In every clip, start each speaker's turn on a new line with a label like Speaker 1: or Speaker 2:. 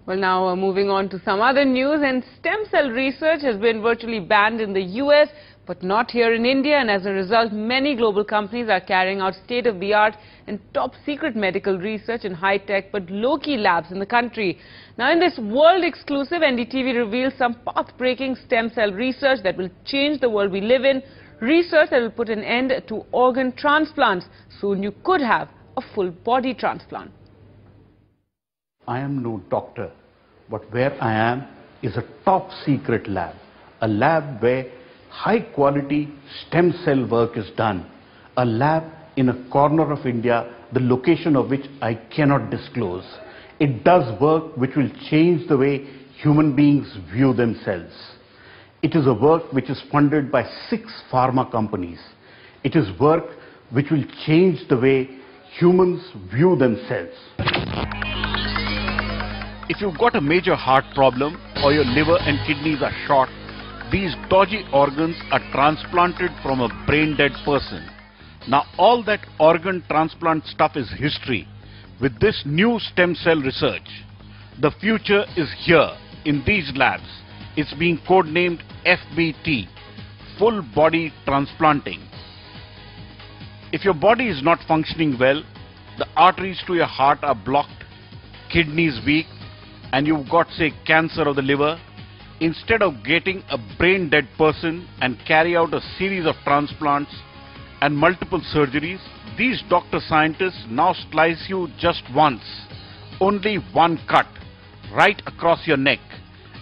Speaker 1: Well, now moving on to some other news, and stem cell research has been virtually banned in the US, but not here in India, and as a result, many global companies are carrying out state-of-the-art and top-secret medical research in high-tech but low-key labs in the country. Now, in this world-exclusive, NDTV reveals some path-breaking stem cell research that will change the world we live in, research that will put an end to organ transplants. Soon you could have a full-body transplant.
Speaker 2: I am no doctor, but where I am is a top-secret lab, a lab where high-quality stem cell work is done, a lab in a corner of India, the location of which I cannot disclose. It does work which will change the way human beings view themselves. It is a work which is funded by 6 pharma companies. It is work which will change the way humans view themselves. If you've got a major heart problem or your liver and kidneys are short, these dodgy organs are transplanted from a brain-dead person. Now all that organ transplant stuff is history. With this new stem cell research, the future is here in these labs. It's being codenamed FBT, full body transplanting. If your body is not functioning well, the arteries to your heart are blocked, kidneys weak, and you've got, say, cancer of the liver, instead of getting a brain-dead person and carry out a series of transplants and multiple surgeries, these doctor scientists now slice you just once, only one cut, right across your neck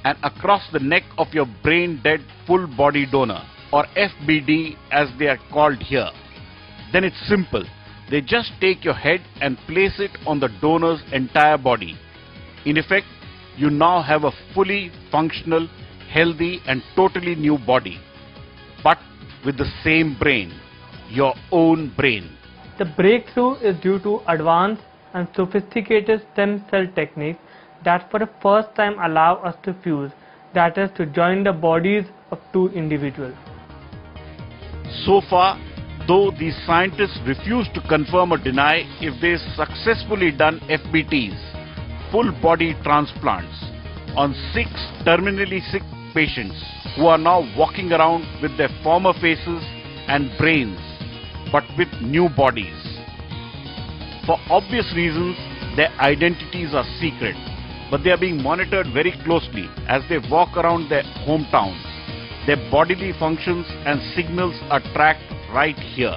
Speaker 2: and across the neck of your brain-dead full-body donor, or FBD as they are called here. Then it's simple. They just take your head and place it on the donor's entire body. In effect, you now have a fully functional, healthy and totally new body, but with the same brain, your own brain.
Speaker 3: The breakthrough is due to advanced and sophisticated stem cell techniques that for the first time allow us to fuse, that is to join the bodies of 2 individuals.
Speaker 2: So far, though these scientists refuse to confirm or deny if they've successfully done FBTs, full body transplants, on 6 terminally sick patients who are now walking around with their former faces and brains, but with new bodies. For obvious reasons, their identities are secret, but they are being monitored very closely as they walk around their hometowns. Their bodily functions and signals are tracked right here.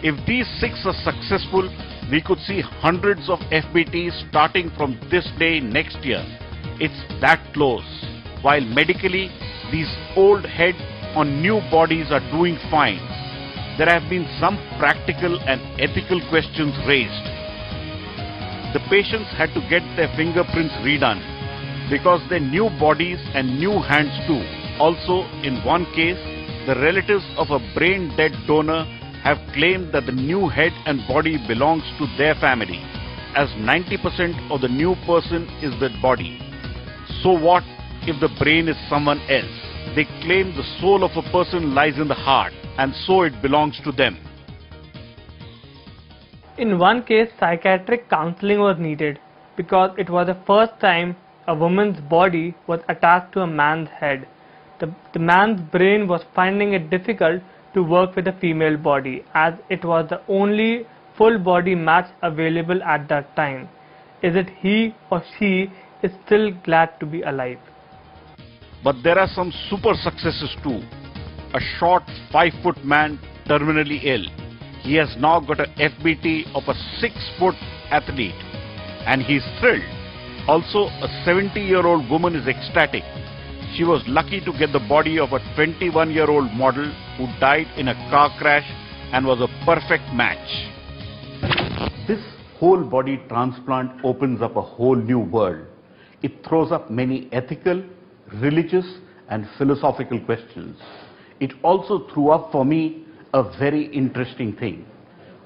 Speaker 2: If these 6 are successful, we could see hundreds of FBTs starting from this day next year. It's that close. While medically, these old heads on new bodies are doing fine, there have been some practical and ethical questions raised. The patients had to get their fingerprints redone because their new bodies and new hands too. Also, in one case, the relatives of a brain-dead donor have claimed that the new head and body belongs to their family, as 90% of the new person is the body. So what if the brain is someone else? They claim the soul of a person lies in the heart, and so it belongs to them.
Speaker 3: In one case, psychiatric counseling was needed because it was the first time a woman's body was attached to a man's head. The man's brain was finding it difficult to work with a female body, as it was the only full body match available at that time. Is it he or she is still glad to be alive?
Speaker 2: But there are some super successes too. A short 5-foot man terminally ill. He has now got a FBT of a 6-foot athlete, and he's thrilled. Also, a 70-year-old woman is ecstatic. She was lucky to get the body of a 21-year-old model who died in a car crash and was a perfect match. This whole body transplant opens up a whole new world. It throws up many ethical, religious and philosophical questions. It also threw up for me a very interesting thing.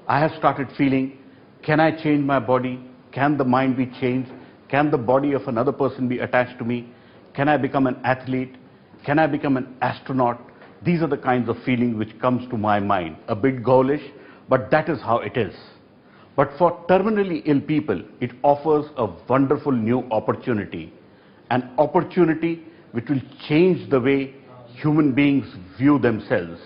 Speaker 2: I have started feeling, can I change my body? Can the mind be changed? Can the body of another person be attached to me? Can I become an athlete? Can I become an astronaut? These are the kinds of feelings which comes to my mind. A bit ghoulish, but that is how it is. But for terminally ill people, it offers a wonderful new opportunity, an opportunity which will change the way human beings view themselves.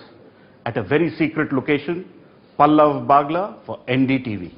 Speaker 2: At a very secret location, Pallav Bagla for NDTV.